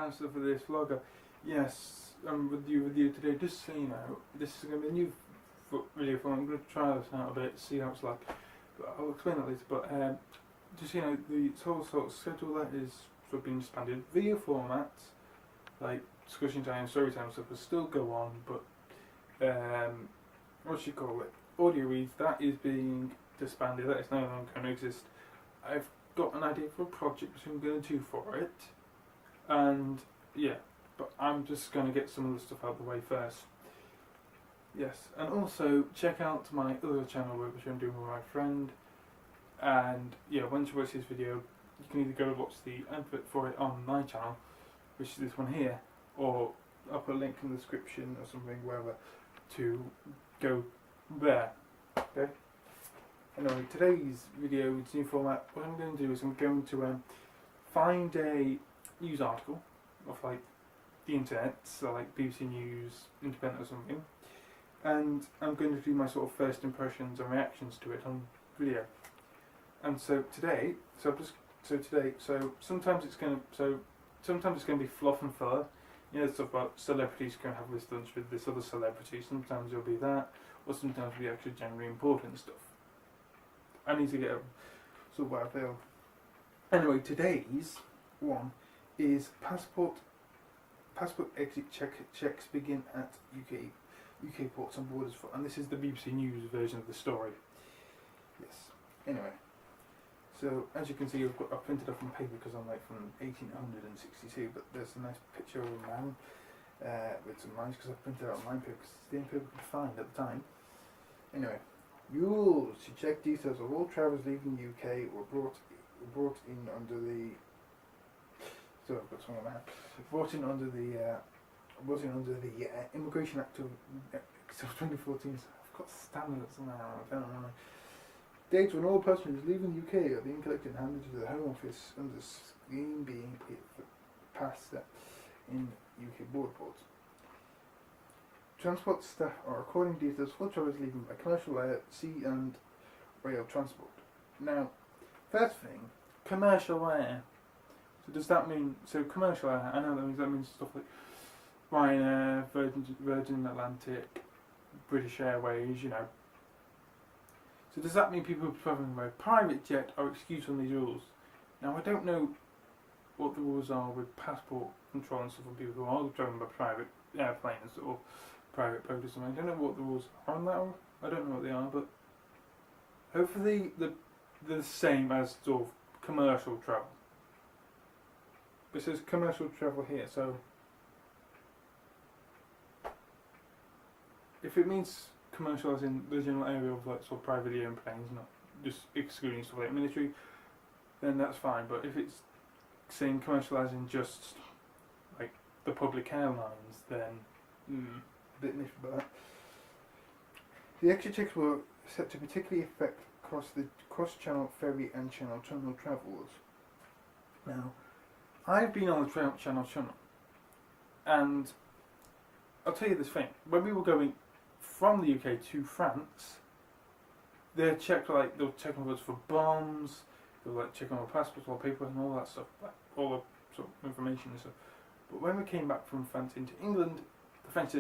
answer for this vlogger. Yes, I'm with you today. Just so you know, this is going to be a new video for me. I'm going to try this out a bit, see how it's like. But I'll explain that later. But just so you know, the whole sort of schedule that is sort of being expanded. Video formats like discussion time, story time stuff will still go on, but what you call it? Audio reads, that is being disbanded. That is no longer going to exist. I've got an idea for a project which I'm going to do for it, and yeah, but I'm just going to get some of the stuff out of the way first. Yes, and also check out my other channel which I'm doing with my friend, and yeah, once you watch this video, you can either go watch the advert for it on my channel, which is this one here, or I'll put a link in the description or something, wherever, to go there. Okay? Anyway, today's video, it's new format. What I'm going to do is I'm going to find a news article off like the internet, so like BBC News, Independent or something, and I'm going to do my sort of first impressions and reactions to it on video. And so today, sometimes it's going to be fluff and filler. You know, stuff about celebrities going to have this lunch with this other celebrity. Sometimes it'll be that, or sometimes it'll be actually generally important stuff. I need to get sort of what I feel. Anyway, today's one is passport exit checks begin at UK ports and borders for, and this is the BBC News version of the story. Yes. Anyway, so as you can see, I've printed off on paper because I'm like from 1862, but there's a nice picture of a man with some lines because I printed out mine paper because it's the only paper I could find at the time. Anyway, rules to check details of all travellers leaving the UK were brought in under the. So I've got some on that. Brought in under the Immigration Act of 2014. I've got standards now. I don't know. Dates when all passengers leaving the UK are being collected and handed to the Home Office under the scheme being passed in UK border ports. Transport staff are recording details for travellers leaving by commercial air, sea and rail transport. Now, first thing, commercial air. So does that mean, so commercial air, I know that means stuff like Ryanair, Virgin Atlantic, British Airways, you know. So does that mean people travelling by private jet are excused from these rules? Now I don't know what the rules are with passport control and stuff for people who are travelling by private airplanes or private boat or something. I don't know what the rules are on that. I don't know what they are, but hopefully they're the same as sort of commercial travel. It says commercial travel here, so if it means commercial as in the general area of like sort of privately owned planes, not just excluding stuff like military, then that's fine. But if it's saying commercial as in just like the public airlines, then a bit niche about that. The extra checks were set to particularly affect cross-channel ferry and channel tunnel travellers. Now, I've been on the channel, and I'll tell you this thing: when we were going from the UK to France, they'll check on us for bombs, they'll like check on our passports, our paper and all that stuff, like all the sort of information and stuff. But when we came back from France into England, the French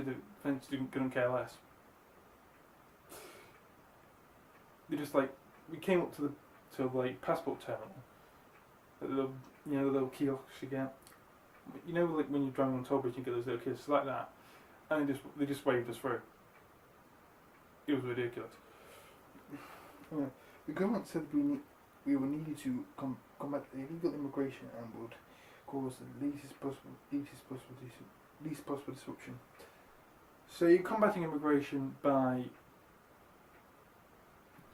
couldn't care less. They just like, we came up to the passport terminal, the little kiosks you get. You know, like when you're driving on toll bridge, you get those little kiosks like that, and they just waved us through. It was ridiculous. Yeah. The government said we were needed to combat illegal immigration and would cause the least possible disruption. So you're combating immigration by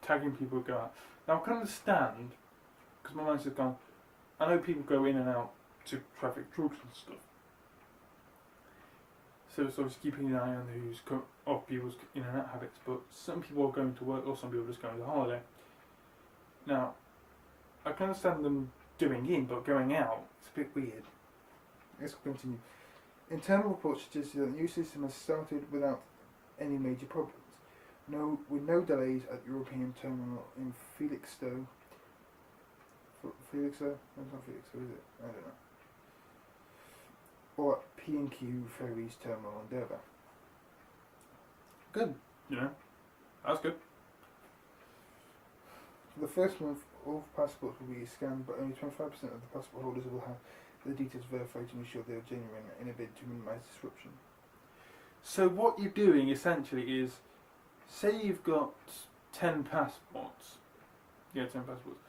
tagging people who go out. Now I can understand, because my mind's just gone, I know people go in and out to traffic drugs and stuff. So it's obviously keeping an eye on who's of people's in and out habits, but some people are going to work or some people are just going to holiday. Now, I can understand them doing in, but going out, it's a bit weird. Let's continue. Internal reports suggest that the new system has started without any major problems. With no delays at European terminal in Felixstowe. Felixstowe? That's not Felixstowe, is it? I don't know. or P&Q Ferries Terminal in Dover. Good. You know, that's good. For the first month, all passports will be scanned, but only 25% of the passport holders will have the details verified to ensure they are genuine in a bid to minimise disruption. So what you're doing essentially is, say you've got 10 passports. Yeah, 10 passports.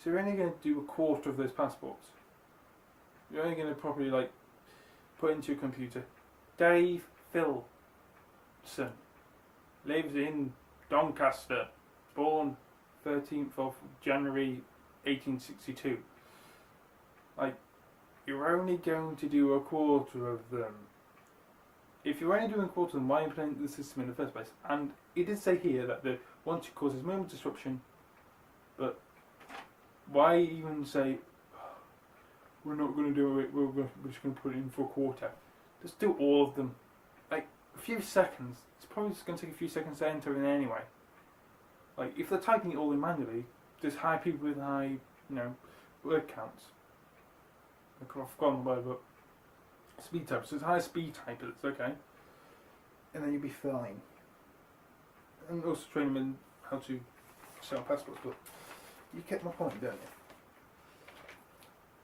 So you're only going to do a quarter of those passports. You're only going to probably like put into your computer, Dave Philson, lives in Doncaster, born 13th of January 1862. Like, you're only going to do a quarter of them. If you're only doing a quarter of them, why implement the system in the first place? And it did say here that the once it causes moment disruption, but why even say we're not going to do it, we're just going to put it in for a quarter? Just do all of them. Like, a few seconds. It's probably just going to take a few seconds to enter in anyway. Like, if they're typing it all in manually, just hire people with high, word counts. I've forgotten the word, but speed typers. So it's high speed typers, okay. And then you'll be fine. And also train them in how to sell passports, but you get my point, don't you?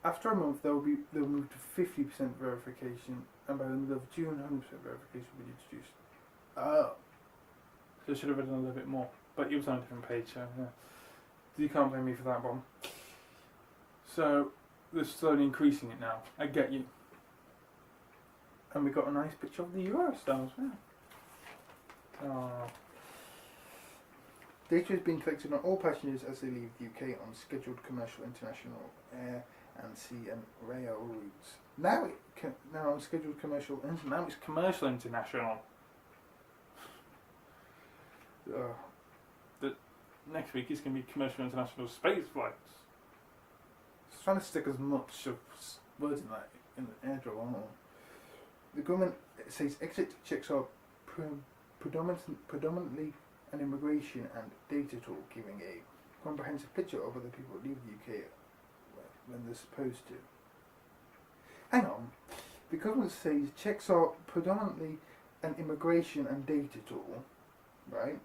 After a month, they'll move to 50% verification, and by the middle of June, 100% verification will be introduced. Oh. So I should have written a little bit more, but it was on a different page, so yeah. You can't blame me for that one. So they're slowly increasing it now. I get you. And we got a nice picture of the Eurostar as well. Oh. Data is being collected on all passengers as they leave the UK on scheduled commercial, international, air and sea and rail routes. Now on scheduled commercial, now it's commercial international. The next week is going to be commercial international space flights. It's trying to stick as much of words in that in the airdrop on. The government says exit checks are predominantly an immigration and data tool, giving a comprehensive picture of other people who leave the UK when they're supposed to. Hang on. The government says checks are predominantly an immigration and data tool, right?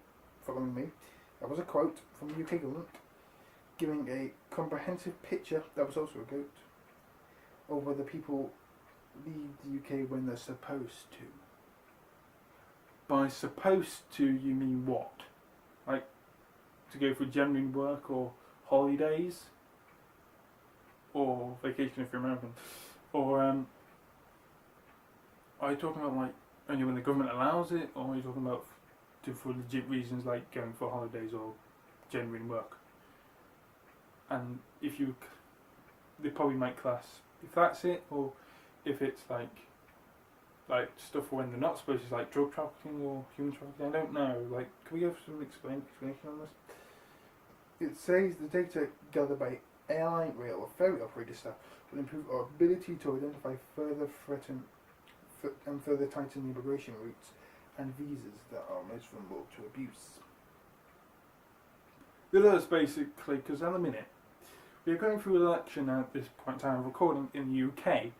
Following me. That was a quote from the UK government, giving a comprehensive picture, that was also a quote, of whether people leave the UK when they're supposed to. By supposed to, you mean what? Like, to go for genuine work or holidays? Or vacation if you're American? Or, are you talking about like only when the government allows it? Or are you talking about for legit reasons like going for holidays or genuine work? And if they probably might class if that's it, or if it's like stuff when they're not supposed to, like drug trafficking or human trafficking. I don't know. Like, can we have some explanation on this? It says the data gathered by airline, rail, or ferry operator staff will improve our ability to identify further and further tighten immigration routes and visas that are most vulnerable to abuse. It is basically because at the minute we are going through an election at this point in time of recording in the UK,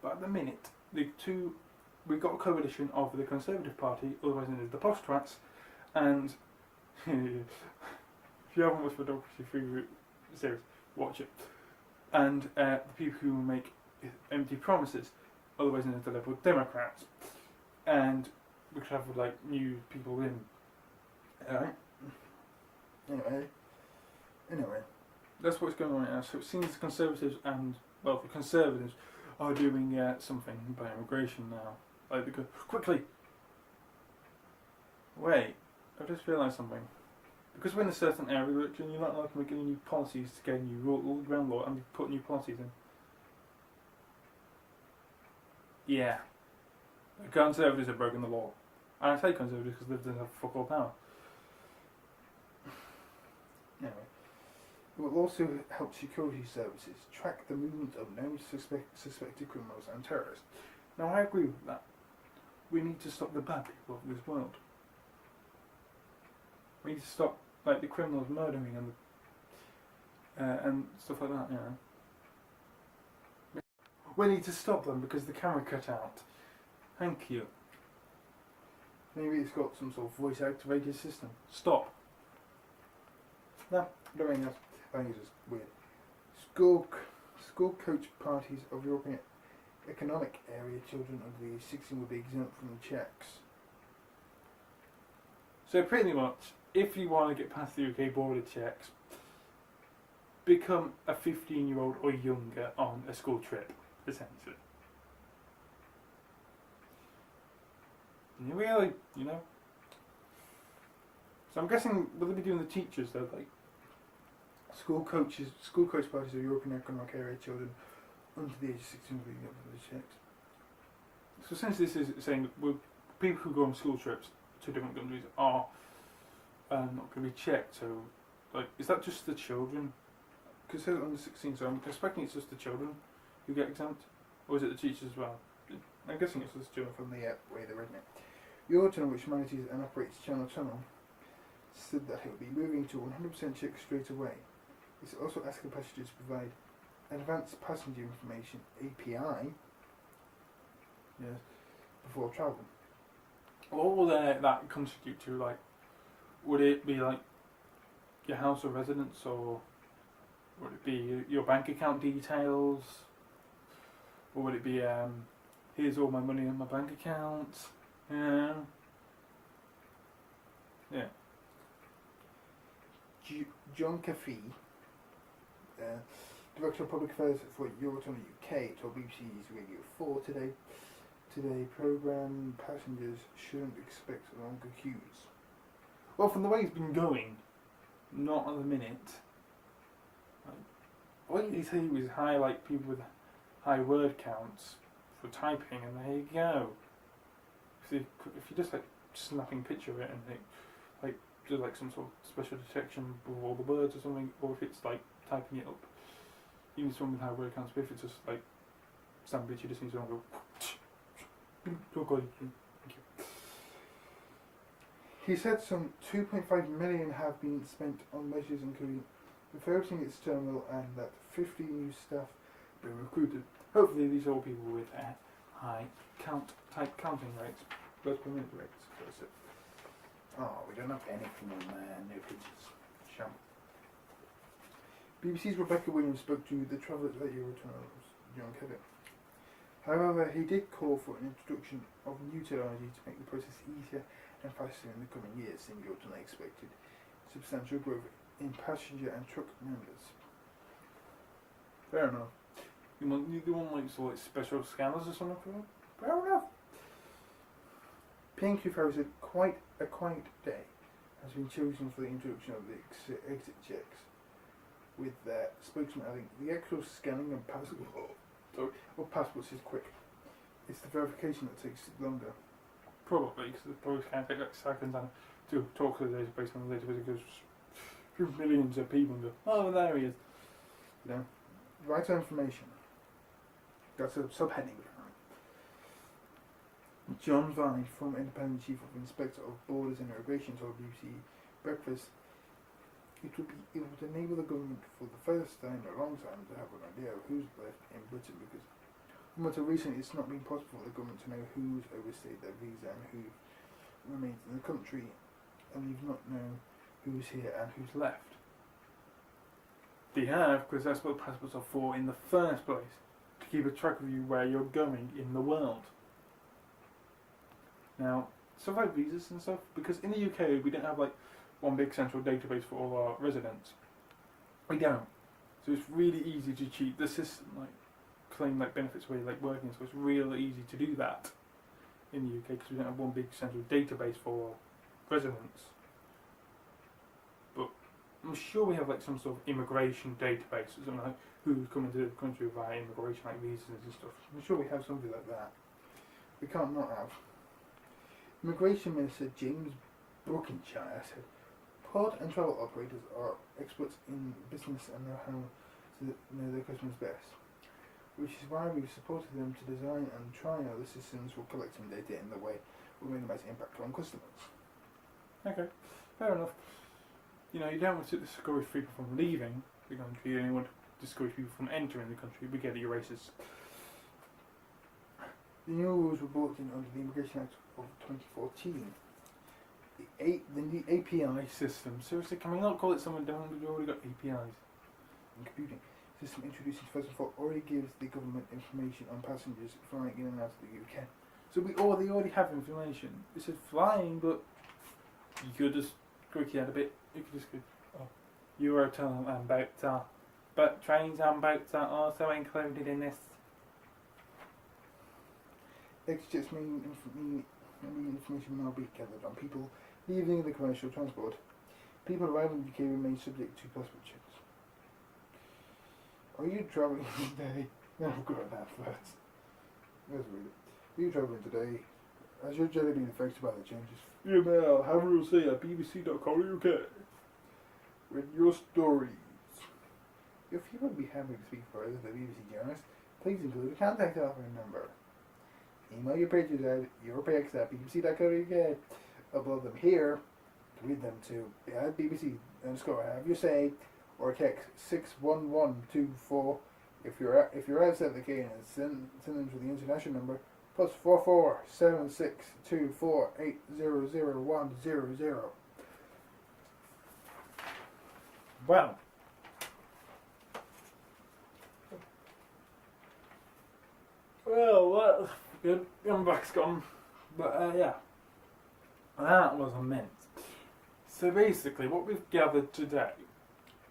but at the minute we've got a coalition of the Conservative Party, otherwise known as the Posh Twats, and if you haven't watched the Democracy Free series, watch it. And the people who make empty promises, otherwise known as the Liberal Democrats, and we could have like new people in. Alright. Anyway, that's what's going on right now. So it seems the Conservatives the Conservatives are doing something by immigration now. Like they go, quickly! Wait, I've just realised something. Because we're in a certain area of the election, you're not allowed to make any new policies to get new ground law and put new policies in. Yeah. The Conservatives have broken the law. And I say Conservatives because they have fuck all power. Anyway, it will also help security services track the movement of known suspected criminals and terrorists. Now I agree with that. We need to stop the bad people of this world. We need to stop like the criminals murdering and stuff like that, We need to stop them because the camera cut out. Thank you. Maybe it's got some sort of voice activated system. Stop. No, I don't think that's. I think it's just weird. School coach parties of European Economic Area children under the age 16 will be exempt from the checks. So pretty much, if you want to get past the UK border checks, become a 15-year-old or younger on a school trip, essentially. Really, you know. So I'm guessing, will they be doing the teachers though, like School coach parties of European Economic Area children under the age of 16 will be exempt from the checks. so essentially this is saying well, people who go on school trips to different countries are not going to be checked. So, like, is that just the children? Because it says under 16, so I'm expecting it's just the children who get exempt, or is it the teachers as well? I'm guessing it's just the children. From the way they're written it. Eurotunnel, which manages and operates Channel Tunnel, said that it will be moving to 100% checks straight away. It's also asking passengers to provide advanced passenger information (API) before travel. What will that contribute to? Like, would it be like your house of residence, or would it be your bank account details, or would it be here's all my money in my bank account? Yeah. John Caffey, Director of Public Affairs for Eurotunnel UK, told BBC's Radio 4 today programme passengers shouldn't expect longer queues. Well, from the way it's been going, not at the minute. What he said was highlight people with high word counts for typing, and there you go. If you just like snapping a picture of it and like do like some sort of special detection with all the words or something, or if it's like typing it up, you need someone with high word counts. But if it's just like sandwich, you just need someone to go. Oh God, thank you. He said some 2.5 million have been spent on measures including refurbishing its terminal and that 50 new staff be recruited. Hopefully, these are all people with high type counting rates, words per minute rates. That's it. Oh, we don't have anything on there, no pictures. Sham. BBC's Rebecca Williams spoke to the travellers at Eurotunnel's John Kevin. However, he did call for an introduction of new technology to make the process easier and faster in the coming years, saying Eurotunnel expected substantial growth in passenger and truck numbers. Fair enough. You want like sort of special scanners or something for it? Fair enough. P&Q Ferry said quite a quiet day has been chosen for the introduction of the exit checks, with their spokesman adding the actual scanning of passports is quick. It's the verification that takes longer. Probably, because it probably can take like seconds to talk to the database, and the database goes through millions of people and go, oh, there he is. You know, vital information. That's a subheading. John Vine, former Independent Chief of Inspector of Borders and Immigration, told BBC Breakfast it would enable the government for the first time in a long time to have an idea of who's left in Britain, because until recently it's not been possible for the government to know who's overstayed their visa and who remains in the country, and you've not known who's here and who's left. They have, because that's what passports are for in the first place, to keep a track of you where you're going in the world. Now, stuff like visas and stuff, because in the UK we don't have like one big central database for all our residents. We don't. So it's really easy to cheat the system, like claim like benefits where you're like working, so it's really easy to do that in the UK because we don't have one big central database for residents. But I'm sure we have like some sort of immigration database or something like who's coming to the country via immigration, like visas and stuff. I'm sure we have something like that. We can't not have. Immigration Minister James Brookshire said port and travel operators are experts in business and know how to know their customers best, which is why we've supported them to design and try out the systems for collecting data in the way will minimise impact on customers. Okay, fair enough. You know, you don't want to discourage people from leaving the country, you only want to discourage people from entering the country. We get it, you're racist. The new rules were brought in under the Immigration Act of 2014. The API System. Seriously, can we not call it something different? We've already got APIs. and computing system introduced in 2004 already gives the government information on passengers flying in and out of the UK. So they already have information. It says flying, but you could just quickly add a bit. You could just go, Eurotunnel and boats are, but trains and boats are also included in this. ExJet's main information will now be gathered on people leaving the commercial transport. People arriving in the UK remain subject to passport checks. Are you travelling today? No, I've got that first. Let's read it. Are you travelling today? Has your journey been affected by the changes? Email have a see at bbc.co.uk with your stories. If you would be happy to speak further to the BBC journalist, please include a contact offering number. Email your pages at bbc.co.uk. Upload them here to read them to @bbc_have your say, or text 61124 if you're outside the UK, and send them to the international number +44 7624 800 Well, that's good. I'm back's gone. But yeah, that was immense. So basically, what we've gathered today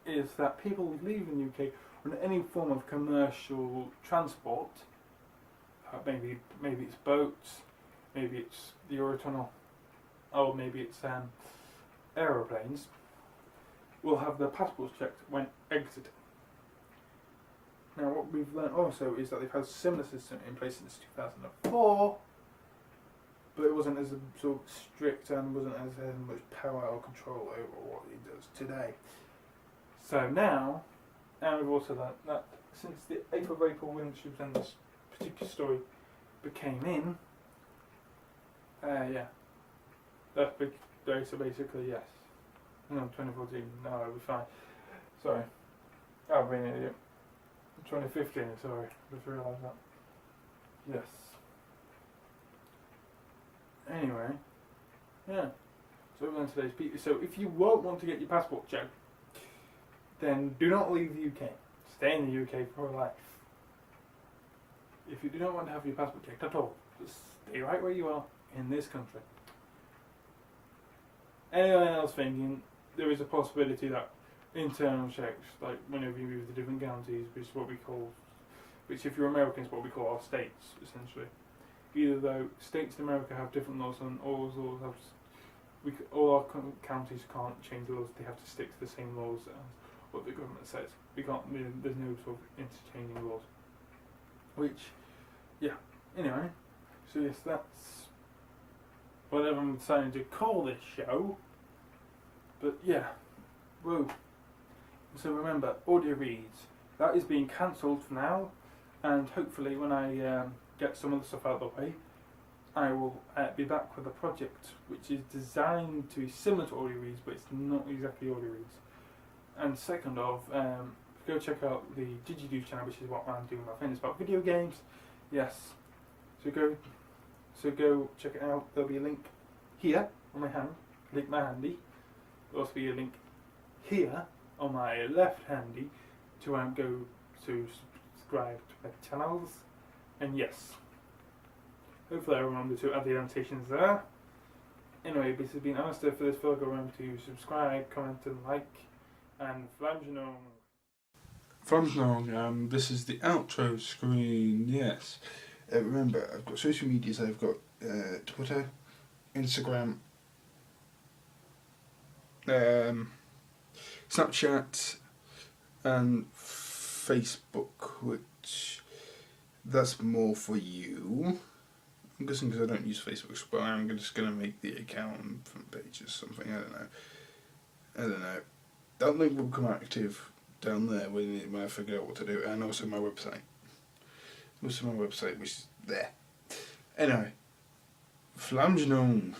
is that people leaving the UK on any form of commercial transport, maybe it's boats, maybe it's the Eurotunnel, or maybe it's aeroplanes, will have their passports checked when exiting. Now, what we've learned also is that they've had a similar system in place since 2004, but it wasn't as sort of strict and wasn't as much power or control over what it does today. So now, and we've also learned that since the 8th of April when this particular story became in, that's big. So basically, yes. No, 2014. No, it'll be fine. Sorry, I've been an idiot. 2015. Sorry, just realised that. Yes. Anyway, yeah. So we've learned today's people. So if you won't want to get your passport checked, then do not leave the UK. Stay in the UK for life. If you do not want to have your passport checked at all, just stay right where you are in this country. Anyone else thinking there is a possibility that internal checks, like whenever you move to different counties, which if you're American is what we call our states, essentially. Either though states in America have different laws and all our counties can't change the laws, they have to stick to the same laws as what the government says. There's no sort of interchanging laws. Which, yeah, anyway, so yes, that's whatever I'm deciding to call this show. But yeah, whoa. So remember, audio reads, that is being cancelled for now, and hopefully when I get some of the stuff out of the way, I will be back with a project which is designed to be similar to audio reads, but it's not exactly audio reads. And second off, go check out the DigiDo channel, which is what I'm doing with my friends about video games. Yes, so go check it out. There'll be a link here on my hand, link my handy. There'll also be a link here on my left handy to go to subscribe to my channels. And yes, hopefully I remember to add the annotations there. Anyway, this has been Alistair for this vlog. Remember to subscribe, comment and like, and Flamgenong, this is the outro screen, yes. Remember, I've got social medias. I've got Twitter, Instagram, Snapchat, and Facebook, which that's more for you. I'm guessing because I don't use Facebook, but I'm just going to make the account front page or something. I don't know. That link will come active down there when I figure out what to do, and also my website. Which is there. Anyway, Flamgenong.